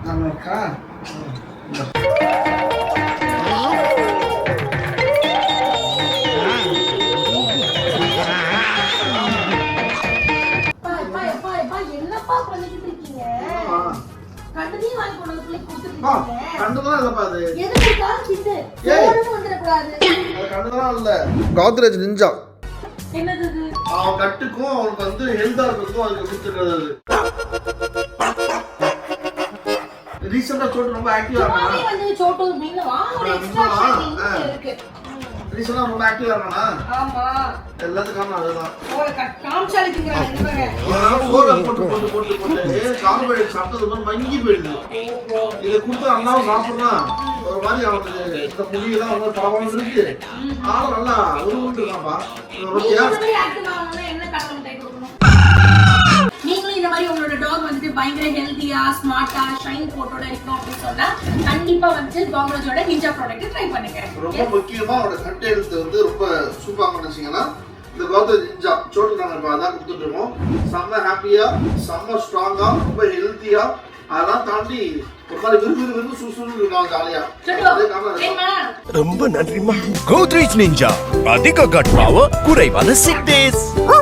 நமக்கா என்னப்பா பண்ணிட்டு இருக்கீங்க? கண்டதையும் வாங்கி கொண்டு வந்து பிள்ளை கொடுத்துருக்கீங்க. கண்டதெல்லாம் இல்லப்பா அது. எதுக்கு காசு கிட்டு? சோறுன்னு வந்துடக்கூடாது. அது கண்டதெல்லாம் இல்ல. கோத்ரேஜ் நிஞ்சா. என்னது இது? அவன் கட்டுக்கும் அவனுக்கு வந்து ஹெல்தா இருக்கிறதுக்கும் அதுக்கு கொடுத்துருக்காது. ரீசெண்டா சோட்டு ரொம்ப ஆக்டிவா இருக்கானா? சும்மாவே வந்து சோட்டு மீன் வாங்கணும் எக்ஸ்ட்ரா இருக்கு. ரீசெண்டா ரொம்ப ஆக்டிவா இருக்கானா? ஆமா. எல்லாத்துக்கும் அதுதான். ஒரு காம்சாலிக்குங்கறாங்க என்னங்க? சோறு போட்டு கார்போஹைட்ரேட் சாப்பிட்டது மாதிரி மங்கி போயிடுது. இத கொடுத்து அண்ணாவும் சாப்பிடுறான். ஒரு மாதிரி அவனுக்கு இந்த முடியெல்லாம் வந்து பரவாயில்ல இருக்கு. ஆனா நல்லா உருவிட்டு இருக்கான்பா. என்ன காரணம் கை கொடுக்கணும்? நீங்களும் இந்த மாதிரி உங்களோட டாக் வந்துட்டு பயங்கர ஹெல்தியா ஸ்மார்ட்டா ஷைன் போட்டோட இருக்கணும் அப்படின்னு சொன்னா கண்டிப்பா வந்து டாக்ரோஜோட நிஞ்சா ப்ராடக்ட் ட்ரை பண்ணுங்க. ரொம்ப முக்கியமா அவரோட கட் ஹெல்த் வந்து ரொம்ப சூப்பரா நினைச்சீங்கன்னா இந்த கோத்ரேஜ் நிஞ்சா சோட்டு நாங்க இப்ப அதான் கொடுத்துட்டு இருக்கோம். செம்ம ஹாப்பியா செம்ம ஸ்ட்ராங்கா ரொம்ப ஹெல்த்தியா அதெல்லாம் தாண்டி ஒரு மாதிரி விறுவிறு சுசுன்னு இருக்காங்க ஜாலியா. ரொம்ப நன்றிமா. கோத்ரேஜ் நிஞ்சா அதிக கட் பவர் குறைவான சிக் டேஸ்.